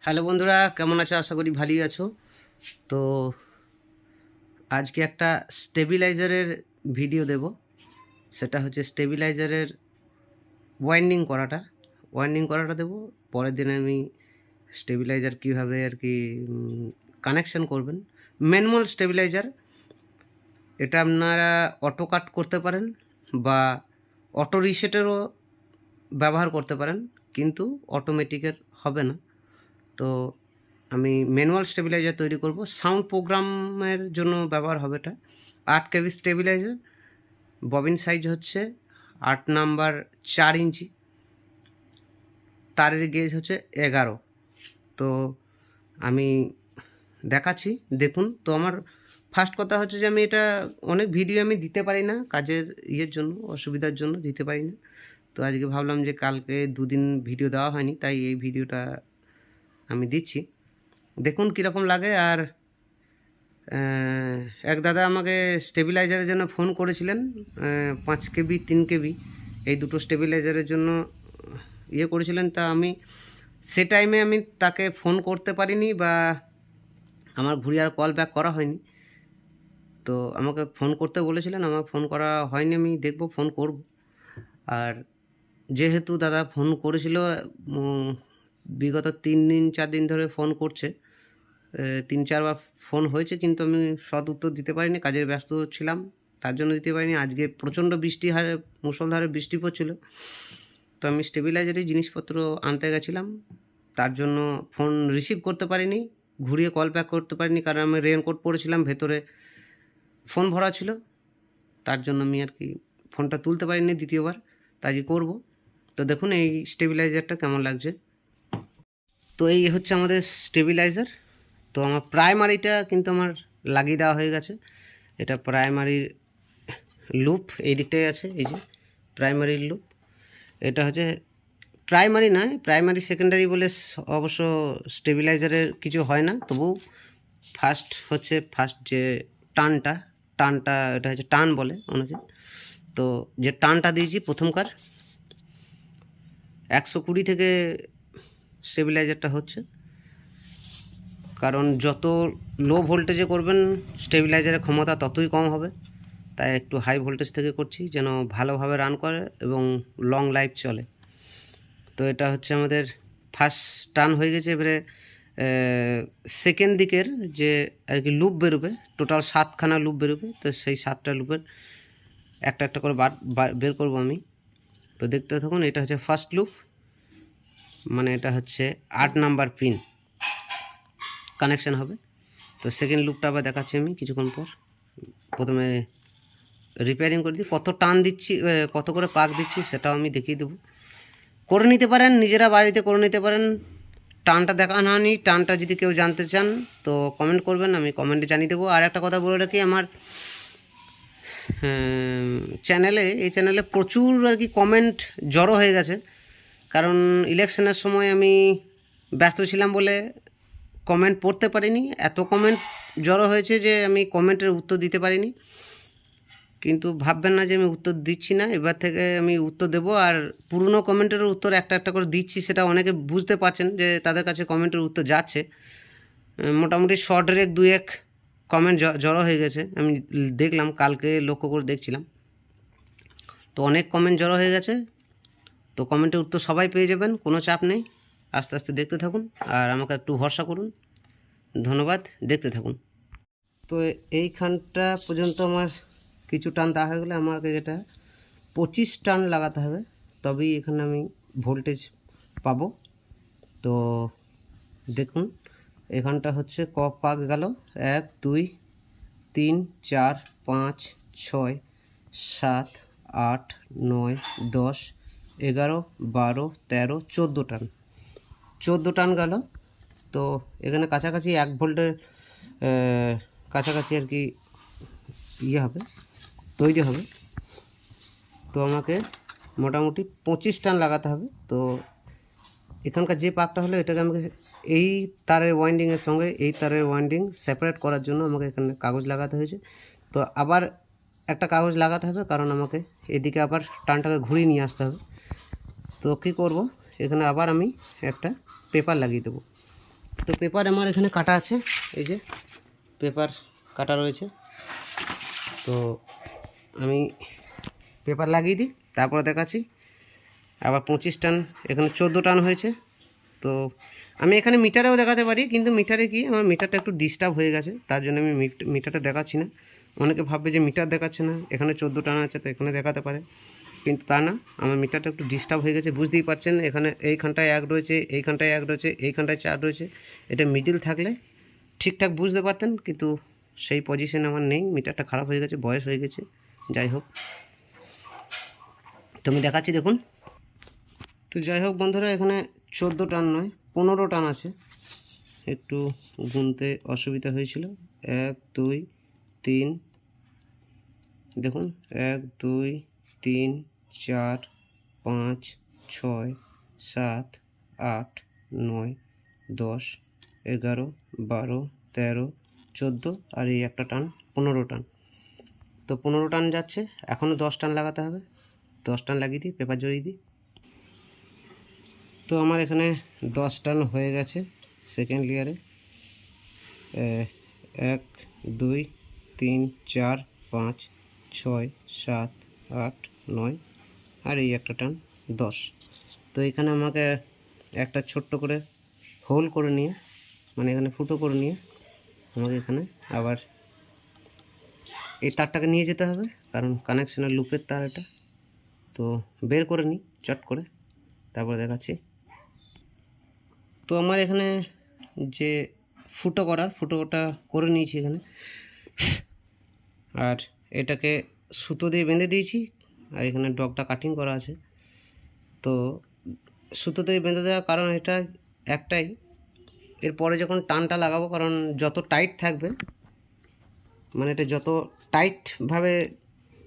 Hello বন্ধুরা, কেমন আছো? আশা করি ভালোই আছো। তো আজকে একটা স্টেবিলাইজারের ভিডিও দেব। সেটা হচ্ছে স্টেবিলাইজারের ওয়াইন্ডিং করাটা দেব। পরের দিন আমি স্টেবিলাইজার কীভাবে আর কি কানেকশন করবেন। ম্যানুয়াল স্টেবিলাইজার, এটা আপনারা অটো কাট করতে পারেন বা অটো রিসেটেরও ব্যবহার করতে পারেন, কিন্তু অটোমেটিকের হবে না। তো আমি ম্যানুয়াল স্টেবিলাইজার তৈরি করব, সাউন্ড প্রোগ্রামের জন্য ব্যবহার হবে। এটা 8 কেবি স্টেবিলাইজার, ববিন সাইজ হচ্ছে 8 নাম্বার 4 ইঞ্চি, তারের গেজ হচ্ছে 11। তো আমি দেখাচ্ছি, দেখুন। তো আমার ফার্স্ট কথা হচ্ছে যে আমি এটা অনেক ভিডিও আমি দিতে পারি না, কাজের ইয়ের জন্য, অসুবিধার জন্য দিতে পারি না। তো আজকে ভাবলাম যে কালকে দুদিন ভিডিও দেওয়া হয়নি, তাই এই ভিডিওটা আমি দিচ্ছি। দেখুন কীরকম লাগে। আর এক দাদা আমাকে স্টেবিলাইজারের জন্য ফোন করেছিলেন, 5 কেবি 3 কেবি এই দুটো স্টেবিলাইজারের জন্য করেছিলেন। তা আমি সে টাইমে আমি তাকে ফোন করতে পারিনি, বা আমার ঘুরিয়ে আর কল ব্যাক করা হয়নি। তো আমাকে ফোন করতে বলেছিলেন, আমার ফোন করা হয়নি। আমি দেখব, ফোন করব। আর যেহেতু দাদা ফোন করেছিল, বিগত 3 দিন 4 দিন ধরে ফোন করছে, 3-4 বার ফোন হয়েছে, কিন্তু আমি সৎ উত্তর দিতে পারিনি, কাজের ব্যস্ত ছিলাম, তার জন্য দিতে পারিনি। আজকে প্রচণ্ড মুষলধারে বৃষ্টি পড়ছিল, তো আমি স্টেবিলাইজারের জিনিসপত্র আনতে গেছিলাম, তার জন্য ফোন রিসিভ করতে পারিনি, ঘুরিয়ে কল ব্যাক করতে পারিনি, কারণ আমি রেনকোট পরেছিলাম, ভেতরে ফোন ভরা ছিল, তার জন্য আমি আর কি ফোনটা তুলতে পারিনি দ্বিতীয়বার, তাই করব। তো দেখুন এই স্টেবিলাইজারটা কেমন লাগছে। তো এই হচ্ছে আমাদের স্টেবিলাইজার। তো আমার প্রাইমারিটা কিন্তু আমার লাগিয়ে দেওয়া হয়ে গেছে। এটা প্রাইমারি লুপ এই দিকটাই আছে, এই যে প্রাইমারি লুপ। এটা হচ্ছে প্রাইমারি নয়, প্রাইমারি সেকেন্ডারি বলে অবশ্য স্টেবিলাইজারের কিছু হয় না। তবু ফার্স্ট যে টানটা এটা হচ্ছে টান বলে অনেকে। তো যে টানটা দিয়েছি প্রথমকার 120 থেকে স্টেবিলাইজারটা হচ্ছে, কারণ যত লো ভোল্টেজে করবেন স্টেবিলাইজারের ক্ষমতা ততই কম হবে, তাই একটু হাই ভোল্টেজ থেকে করছি, যেন ভালোভাবে রান করে এবং লং লাইফ চলে। তো এটা হচ্ছে আমাদের ফার্স্ট টার্ন হয়ে গেছে। এবারে সেকেন্ড দিকের যে আর কি লুপ বেরোবে, টোটাল 7খানা লুপ বেরোবে। তো সেই 7টা লুপের একটা একটা করে বের করব আমি। তো দেখতে থাকুন। এটা হচ্ছে ফার্স্ট লুপ, মানে এটা হচ্ছে 8 নাম্বার পিন কানেকশান হবে। তো সেকেন্ড লুপটা আবার দেখাচ্ছি আমি কিছুক্ষণ পর। প্রথমে রিপেয়ারিং করে দিই, কত টান দিচ্ছি, কত করে পাক দিচ্ছি সেটাও আমি দেখিয়ে দেবো। করে নিতে পারেন, নিজেরা বাড়িতে করে নিতে পারেন। টানটা দেখানো হয়নি, টানটা যদি কেউ জানতে চান তো কমেন্ট করবেন, আমি কমেন্টে জানিয়ে দেবো। আর একটা কথা বলে রাখি, আমার এই চ্যানেলে প্রচুর আর কি কমেন্ট জড়ো হয়ে গেছে, কারণ ইলেকশনের সময় আমি ব্যস্ত ছিলাম বলে কমেন্ট পড়তে পারিনি। এত কমেন্ট জড়ো হয়েছে যে আমি কমেন্টের উত্তর দিতে পারিনি, কিন্তু ভাববেন না যে আমি উত্তর দিচ্ছি না, এবার থেকে আমি উত্তর দেব। আর পুরনো কমেন্টের উত্তর একটা একটা করে দিচ্ছি, সেটা অনেকে বুঝতে পারছেন যে তাদের কাছে কমেন্টের উত্তর যাচ্ছে। মোটামুটি শর্ট রেক 2-1 কমেন্ট জড়ো হয়ে গেছে, আমি দেখলাম, কালকে লক্ষ্য করে দেখছিলাম। তো অনেক কমেন্ট জড়ো হয়ে গেছে, তো কমেন্টের উত্তর সবাই পেয়ে যাবেন, কোনো চাপ নেই। আস্তে আস্তে দেখতে থাকুন আর আমাকে একটু ভরসা করুন। ধন্যবাদ, দেখতে থাকুন। তো এইখানটা পর্যন্ত আমার কিছু টান দেওয়া হয়ে গেলে আমাকে এটা 25 টান লাগাতে হবে, তবেই এখানে আমি ভোল্টেজ পাবো। তো দেখুন এখানটা হচ্ছে পাক গেল 1 2 3 4 5 6 7 8 9 10 11 12 13 14 টান, 14 টান গেল। তো এখানে কাছাকাছি 1 ভোল্টের কাছাকাছি আর কি হবে, তৈরি হবে। তো আমাকে মোটামুটি 25 টান লাগাতে হবে। তো এখানকার যে পাকটা হলো, এটাকে আমাকে এই তারের ওয়াইন্ডিংয়ের সঙ্গে এই তারের ওয়াইন্ডিং সেপারেট করার জন্য আমাকে এখানে কাগজ লাগাতে হয়েছে। তো আবার একটা কাগজ লাগাতে হবে, কারণ আমাকে এদিকে আবার টানটাকে ঘুরিয়ে নিয়ে আসতে হবে। তো কী করব, এখানে আবার আমি একটা পেপার লাগিয়ে দেবো। তো পেপার আমার এখানে কাটা আছে, এই যে পেপার কাটা রয়েছে। তো আমি পেপার লাগিয়ে দিই, তারপরে দেখাচ্ছি। আবার 25 টান, এখানে 14 টান হয়েছে। তো আমি এখানে মিটারেও দেখাতে পারি, কিন্তু মিটারে কি আমার মিটারটা একটু ডিস্টার্ব হয়ে গেছে, তার জন্য আমি মিটারটা দেখাচ্ছি না। অনেকে ভাববে যে মিটার দেখাচ্ছে না, এখানে 14 টান আছে তো এখানে দেখাতে পারে, কিন্তু তা না। আমার মিটারটা একটু ডিস্টার্ব হয়ে গেছে, বুঝতেই পারছেন। এখানে এইখানটায় 1 রয়েছে, এইখানটায় 1 রয়েছে, এইখানটায় 4 রয়েছে। এটা মিডিল থাকলে ঠিকঠাক বুঝতে পারতেন, কিন্তু সেই পজিশন আমার নেই। মিটারটা খারাপ হয়ে গেছে, বয়স হয়ে গেছে, যাই হোক। তো আমি দেখাচ্ছি, দেখুন। তো যাই হোক বন্ধুরা, এখানে 14 টান নয় 15 টান আছে। একটু গুনতে অসুবিধা হয়েছিল। 1 2 3, দেখুন 1 2 3 4 5 6 7 8 9 10 11 12 13 14, আর এই একটা টান 15 টান। তো 15 টান যাচ্ছে, এখনও 10 টান লাগাতে হবে। 10 টান লাগিয়ে দিই, পেপার জড়িয়ে দিই। তো আমার এখানে 10 টান হয়ে গেছে সেকেন্ড লেয়ারে। 1 2 3 4 5 6 7 8 9, আর এই একটা টান 10। তো এখানে আমাকে একটা ছোট্ট করে হোল করে নিয়ে, মানে এখানে ফুটো করে নিয়ে, আমাকে এখানে আবার এই তারটাকে নিয়ে যেতে হবে, কারণ কানেকশনের লুপের তার এটা। তো বের করে নিই চট করে, তারপরে দেখাচ্ছি। তো আমার এখানে যে ফুটোটা করে নিয়েছি এখানে, আর এটাকে সুতো দিয়ে বেঁধে দিয়েছি, আর এখানে ডগটা কাটিং করা আছে। তো সুতো দিয়ে বেঁধে দেওয়ার কারণ এটা একটাই, এরপরে যখন টানটা লাগাবো, কারণ যত টাইট থাকবে, মানে এটা যত টাইটভাবে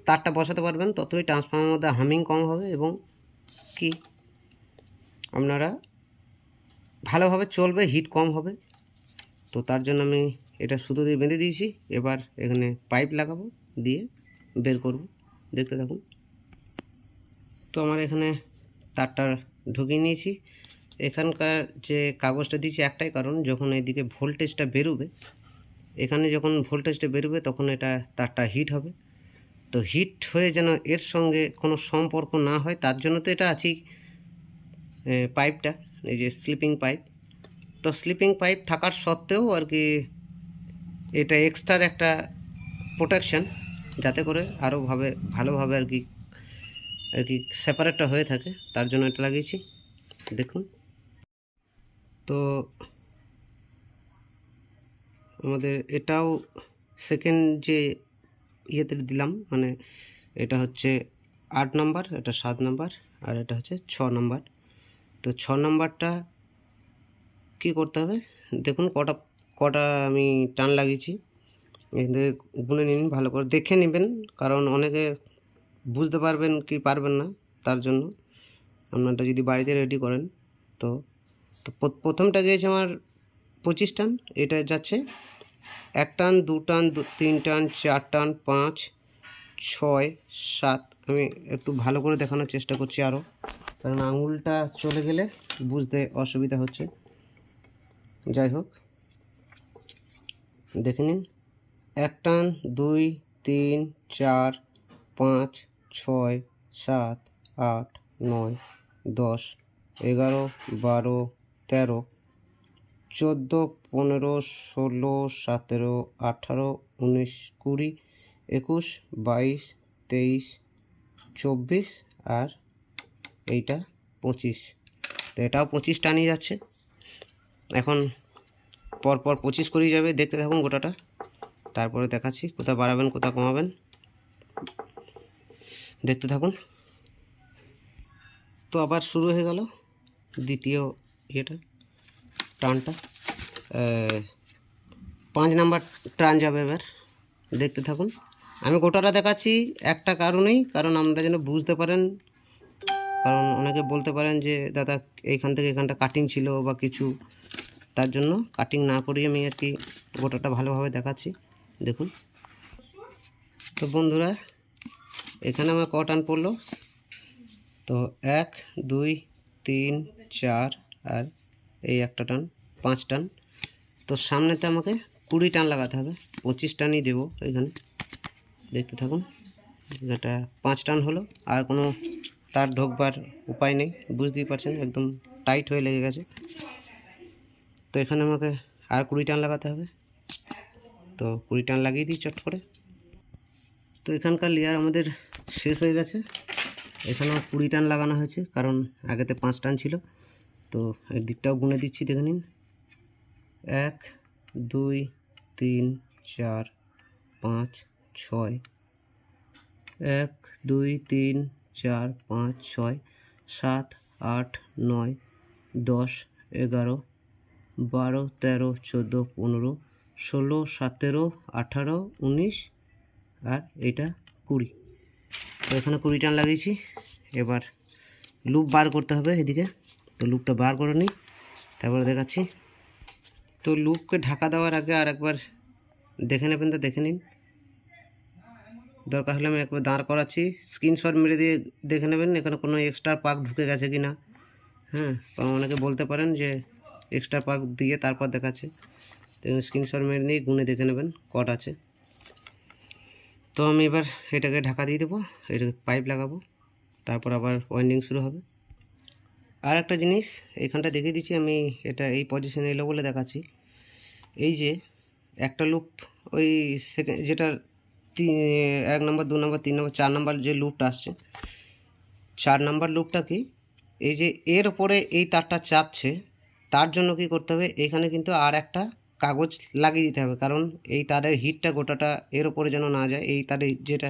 তারটা বসাতে পারবেন, ততই ট্রান্সফর্মারের মধ্যে হামিং কম হবে এবং কি আপনারা ভালোভাবে চলবে, হিট কম হবে। তো তার জন্য আমি এটা সুতো দিয়ে বেঁধে দিয়েছি। এবার এখানে পাইপ লাগাবো, দিয়ে বের করব, দেখতে থাকুন। তো আমার এখানে তারটা ঢুকিয়ে নিয়েছি। এখানকার যে কাগজটা দিয়েছি একটাই কারণ, যখন এইদিকে ভোল্টেজটা বেরোবে, এখানে যখন ভোল্টেজটা বেরোবে তখন এটা তারটা হিট হবে। তো হিট হয়ে যেন এর সঙ্গে কোনো সম্পর্ক না হয়, তার জন্য তো এটা আছেই পাইপটা, এই যে স্লিপিং পাইপ। তো স্লিপিং পাইপ থাকার সত্ত্বেও আর কি এটা এক্সট্রার একটা প্রোটেকশান, যাতে করে আরও ভালোভাবে আর কি সেপারেটটা হয়ে থাকে, তার জন্য এটা লাগিয়েছি, দেখুন। তো আমাদের এটাও সেকেন্ড যে ইয়েতে দিলাম, মানে এটা হচ্ছে 8 নাম্বার, এটা 7 নাম্বার, আর এটা হচ্ছে 6 নাম্বার। তো 6 নাম্বারটা কী করতে হবে, দেখুন কটা আমি টান লাগিয়েছি, এখান থেকে গুনে নিন, ভালো করে দেখে নেবেন, কারণ অনেকে বুঝতে পারবেন কি পারবেন না, তার জন্য আপনারটা যদি বাড়িতে রেডি করেন। তো প্রথমটা গিয়েছে আমার 25 টান, এটা যাচ্ছে 1 টান 2 টান 3 টান 4 টান 5 6 7। আমি একটু ভালো করে দেখানোর চেষ্টা করছি আরও, কারণ আঙুলটা চলে গেলে বুঝতে অসুবিধা হচ্ছে। যাই হোক, দেখে নিন। 1 টান 2 3 4 5 6 7 8 9 10 11 12 13 14 15 16 17 18 19 20 21 22 23 24, আর এইটা 25। তো এটাও 25 টানই যাচ্ছে। এখন পরপর 25 করেই যাবে, দেখতে থাকুন গোটাটা, তারপরে দেখাচ্ছি কোথা বাড়াবেন কোথা কমাবেন, দেখতে থাকুন। তো আবার শুরু হয়ে গেল দ্বিতীয় ইয়েটা, টানটা 5 নাম্বার টান যাবে এবার, দেখতে থাকুন। আমি গোটাটা দেখাচ্ছি একটা কারণেই, কারণ আমরা যেন বুঝতে পারেন, কারণ অনেকে বলতে পারেন যে দাদা এইখান থেকে এখানটা কাটিং ছিল বা কিছু, তার জন্য কাটিং না করেই আমি আর কি গোটাটা ভালোভাবে দেখাচ্ছি, দেখুন। তো বন্ধুরা, এখানে আমার ক টান পড়লো, তো 1 2 3 4, আর এই একটা টান 5 টান। তো সামনেতে আমাকে 20 টান লাগাতে হবে, 25 টানই দেবো এখানে, দেখতে থাকুন। এটা 5 টান হলো, আর কোনো তার ঢোকবার উপায় নেই, বুঝতেই পারছেন একদম টাইট হয়ে লেগে গেছে। তো এখানে আমাকে আর 20 টান লাগাতে হবে, তো 20 টান লাগিয়ে দিই চট করে। তো এখানকার লেয়ার আমাদের শেষ হয়ে গেছে। এখানেও 20 টান লাগানো হয়েছে, কারণ আগেতে 5 টান ছিল। তো এর দিকটাও গুনে দিচ্ছি, দেখে নিন। 1 2 3 4 5 6, 1 2 3 4 5 6 7 8 9 10 11 12 13 14 15 16 17 18 19 আর এটা 20। তো এখানে 20 টান লাগিয়েছি। এবার লুপ বার করতে হবে এদিকে, তো লুপটা বার করে নিই, তারপরে দেখাচ্ছি। তো লুপকে ঢাকা দেওয়ার আগে আর একবার দেখে নেবেন, তো দেখে নিন। দরকার হলে আমি একবার দাঁড় করাচ্ছি, স্ক্রিনশট মেরে দিয়ে দেখে নেবেন এখানে কোনো এক্সট্রা পাক ঢুকে গেছে কি না। হ্যাঁ, কারণ অনেকে বলতে পারেন যে এক্সট্রা পাক দিয়ে তারপর দেখাচ্ছে, তো স্ক্রিনশট মেরে নিয়ে গুনে দেখে নেবেন কট আছে। তো আমি এবার এটাকে ঢাকা দিয়ে দেবো, এটাকে পাইপ লাগাবো, তারপর আবার ওয়াইন্ডিং শুরু হবে। আর একটা জিনিস এখানটা দেখিয়ে দিচ্ছি, আমি এটা এই পজিশনে এলো বলে দেখাচ্ছি। এই যে একটা লুপ, ওই সেকেন্ড যেটা 1 নম্বর 2 নম্বর 3 নম্বর 4 নম্বর যে লুপটা আসছে, 4 নম্বর লুপটা কি, এই যে এর ওপরে এই তারটা চাপছে, তার জন্য কি করতে হবে, এখানে কিন্তু আর একটা কাগজ লাগিয়ে দিতে হবে, কারণ এই তারের হিটটা গোটাটা এর ওপরে যেন না যায়। এই তারের যেটা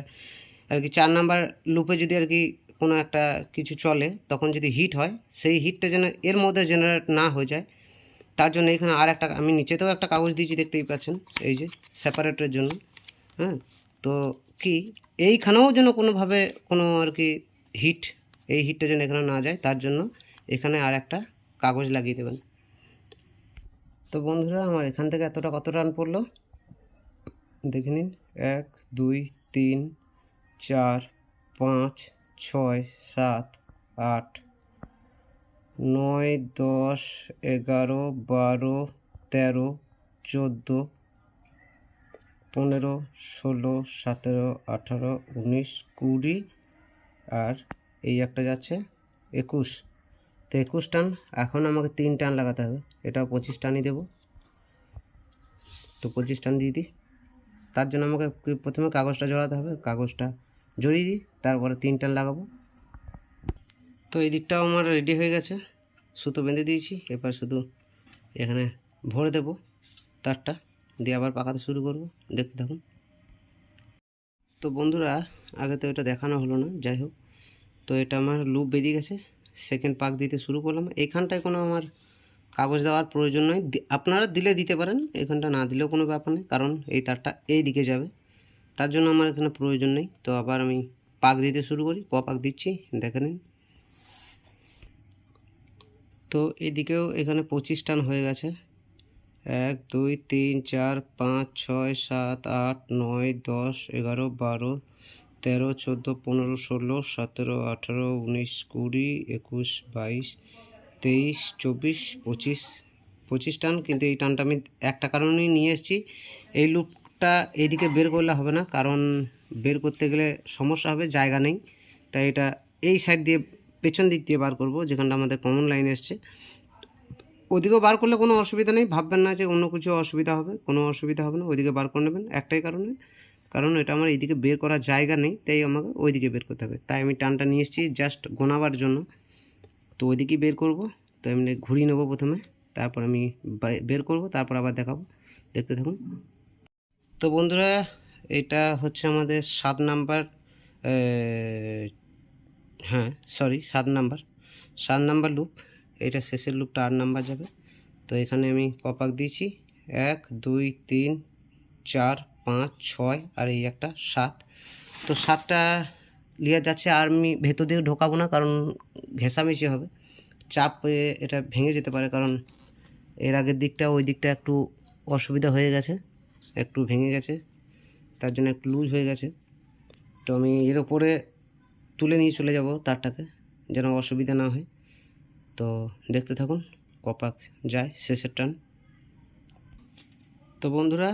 আর কি 4 নাম্বার লুপে যদি আর কি কোনো একটা কিছু চলে, তখন যদি হিট হয়, সেই হিটটা যেন এর মধ্যে জেনারেট না হয়ে যায়, তার জন্য এখানে আর একটা আমি নিচেতেও একটা কাগজ দিয়েছি, দেখতেই পাচ্ছেন, এই যে সেপারেটের জন্য। হ্যাঁ, তো কি এইখানেও যেন কোনোভাবে কোনো আর কি হিট, এই হিটটা যেন এখানে না যায়, তার জন্য এখানে আর একটা কাগজ লাগিয়ে দেবেন। তো বন্ধুরা, আমার এখান থেকে এতটা কত টান পড়লো দেখে নিন। 1 2 3 4 5 6 7 8 9 10 11 12 13 14 15 16 17 18 19 20 আর এই একটা যাচ্ছে 21। তো 21 টান। এখন আমাকে 3 টান লাগাতে হবে, এটাও 25 টানই দেবো। তো 25 টান দিয়ে দিই, তার জন্য আমাকে প্রথমে কাগজটা জড়াতে হবে, কাগজটা জড়িয়ে দিই, তারপরে 3 টান লাগাবো। তো এই দিকটাও আমার রেডি হয়ে গেছে, সুতো বেঁধে দিয়েছি। এবার শুধু এখানে ভরে দেব তারটা, দিয়ে আবার পাকাতে শুরু করব, দেখতে থাকুন। তো বন্ধুরা, আগে তো এটা দেখানো হলো না, যাই হোক। তো এটা আমার লুপ বেরিয়ে গেছে, সেকেন্ড পাক দিতে শুরু করলাম। এইখানটায় কোনো আমার কাগজ দেওয়ার প্রয়োজন নয়, আপনারা দিলে দিতে পারেন, এখানটা না দিলেও কোনো ব্যাপার নেই, কারণ এই তারটা এই দিকে যাবে, তার জন্য আমার এখানে প্রয়োজন নেই। তো আবার আমি পাক দিতে শুরু করি, পাক দিচ্ছি দেখে নিন। তো এদিকেও এখানে 25 টান হয়ে গেছে। 1 2 3 4 5 6 7 8 9 10 11 12 13 14 15 16 17 18 19 20 21 22 23 24 25 টান। কিন্তু এই টানটা আমি একটা কারণেই নিয়ে এসেছি, এই লুপটা এইদিকে বের করলে হবে না, কারণ বের করতে গেলে সমস্যা হবে, জায়গা নেই। তাই এটা এই সাইড দিয়ে পেছন দিক দিয়ে বার করব, যেখানটা আমাদের কমন লাইন এসছে। ওদিকেও বার করলে কোনো অসুবিধা নেই, ভাববেন না যে অন্য কিছু অসুবিধা হবে, কোনো অসুবিধা হবে না, ওইদিকে বার করে নেবেন। একটাই কারণে, কারণ এটা আমার এইদিকে বের করার জায়গা নেই, তাই আমাকে ওইদিকে বের করতে হবে। তাই আমি টানটা নিয়ে এসেছি জাস্ট গোনাবার জন্য, তো ওইদিকেই বের করব। তো এমনি ঘুরিয়ে নেবো প্রথমে, তারপর আমি বের করব, তারপর আবার দেখাবো, দেখতে থাকুন। তো বন্ধুরা, এটা হচ্ছে আমাদের 7 নাম্বার, হ্যাঁ সরি 7 নাম্বার লুপ। এটা শেষের লুপটা 8 নাম্বার যাবে। তো এখানে আমি কপাক দিয়েছি 1 2 3 4 5 6 আর এই একটা 7। তো 7টা লেয়ার যাচ্ছে, আর আমি ভেতর দিকে ঢোকাবো না, কারণ ঘেঁষামেশি হবে, চাপ হয়ে এটা ভেঙে যেতে পারে, কারণ এর আগের দিকটা ওই দিকটা একটু অসুবিধা হয়ে গেছে, একটু ভেঙে গেছে, তার জন্য একটু লুজ হয়ে গেছে। তো আমি এর ওপরে তুলে নিয়ে চলে যাব তারটাকে, যেন অসুবিধা না হয়। তো দেখতে থাকুন, কপাক যায় শেষের টান। তো বন্ধুরা,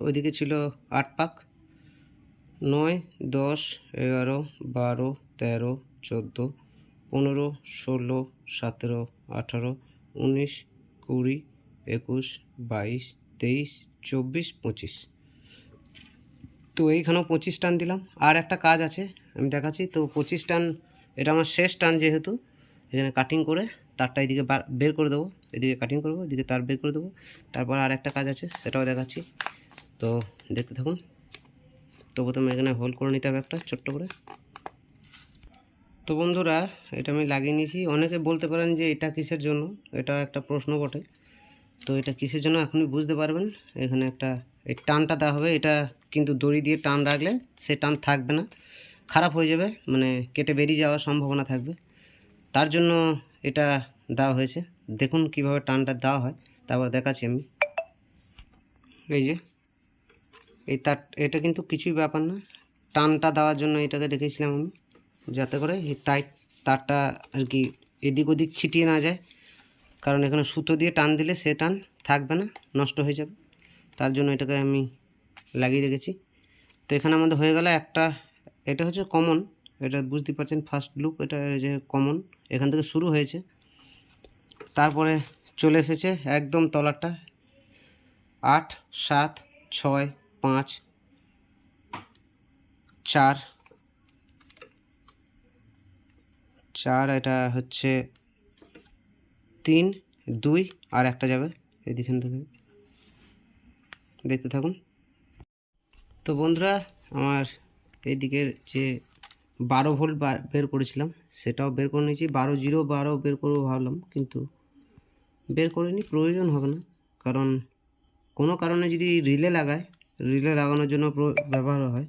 ওইদিকে ছিল 8 পাক, 9, 10, 11, 12, 13, 14, 15, 16, 17, 18, 19, 20, 21, 22, 23, 24, 25। তো এইখানেও 25 টান দিলাম। আর একটা কাজ আছে, আমি দেখাচ্ছি। তো 25 টান, এটা আমার শেষ টান যেহেতু, এখানে কাটিং করে তারটা এদিকে বের করে দেবো, এদিকে কাটিং করবো, এদিকে তার বের করে দেবো। তারপর আর একটা কাজ আছে, সেটাও দেখাচ্ছি। তো দেখতে থাকুন। তো প্রথমে এখানে হোল করে নিতে হবে একটা ছোট্ট করে। তো বন্ধুরা, এটা আমি লাগিয়ে নিয়েছি। অনেকে বলতে পারেন যে এটা কিসের জন্য, এটা একটা প্রশ্ন বটে। তো এটা কিসের জন্য এখনই বুঝতে পারবেন। এখানে একটা এই টানটা দেওয়া হবে, এটা কিন্তু দড়ি দিয়ে টান রাখলে সে টান থাকবে না, খারাপ হয়ে যাবে, মানে কেটে বেরিয়ে যাওয়ার সম্ভাবনা থাকবে। তার জন্য এটা দেওয়া হয়েছে। দেখুন কিভাবে টানটা দেওয়া হয়, তারপর দেখাচ্ছি আমি। এই যে এই তার, এটা কিন্তু কিছুই ব্যাপার না। টানটা দেওয়ার জন্য এটাকে রেখেছিলাম আমি, যাতে করে এই তারটা আর কি এদিক ওদিক ছিটিয়ে না যায়। কারণ এখানে সুতো দিয়ে টান দিলে সে টান থাকবে না, নষ্ট হয়ে যাবে। তার জন্য এটাকে আমি লাগিয়ে রেখেছি। তো এখানে আমাদের হয়ে গেল একটা, এটা হচ্ছে কমন, এটা বুঝতে পারছেন ফার্স্ট লুপ, এটা যে কমন এখান থেকে শুরু হয়েছে। তারপরে চলে এসেছে একদম তলারটা 8, 7, 6, 5, 4, এটা হচ্ছে 3, 2 আর একটা যাবে এদিকে থেকে, দেখতে থাকুন। তো বন্ধুরা, আমার এইদিকের যে 12 ভোল্ট বের করেছিলাম সেটাও বের করে নিয়েছি। 12 বের করবো ভাবলাম, কিন্তু বের করিনি, প্রয়োজন হবে না। কারণ কোনো কারণে যদি রিলে লাগায়, রিলে লাগানোর জন্য ব্যবহার হয়,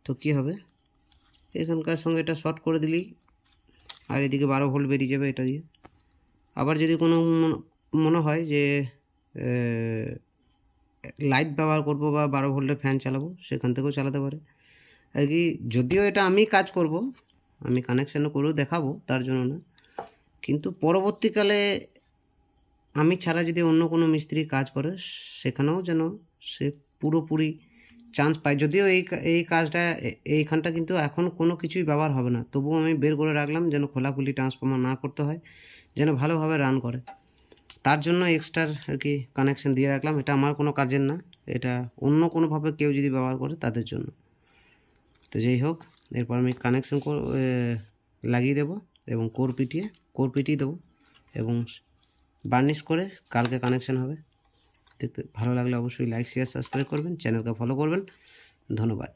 তো কি হবে, এখানকার সঙ্গে এটা শর্ট করে দিলেই আর এদিকে 12 ভোল্ট বেরিয়ে যাবে এটা দিয়ে। আবার যদি কোনো মনে হয় যে লাইট ব্যবহার করব বা 12 ভোল্টের ফ্যান চালাবো, সেখান থেকেও চালাতে পারে আর কি। যদিও এটা আমি কাজ করব, আমি কানেকশানও করেও দেখাবো, তার জন্য না। কিন্তু পরবর্তীকালে আমি ছাড়া যদি অন্য কোনো মিস্ত্রি কাজ করে, সেখানেও যেন সে পুরোপুরি চান্স পায়। যদিও এই কাজটা এইখানটা কিন্তু এখন কোনো কিছুই ব্যবহার হবে না, তবুও আমি বের করে রাখলাম যেন খোলাখুলি ট্রান্সফর্মার না করতে হয়, যেন ভালোভাবে রান করে। তার জন্য এক্সট্রা আর কি কানেকশান দিয়ে রাখলাম। এটা আমার কোনো কাজের না, এটা অন্য কোনোভাবে কেউ যদি ব্যবহার করে তাদের জন্য। তো যাই হোক, এরপর আমি কানেকশান লাগিয়ে দেবো এবং কোর পিটিয়ে দেবো এবং বার্নিশ করে কালকে কানেকশান হবে। দেখতে ভালো লাগলে অবশ্যই লাইক, শেয়ার, সাবস্ক্রাইব করবেন, চ্যানেলকে ফলো করবেন। ধন্যবাদ।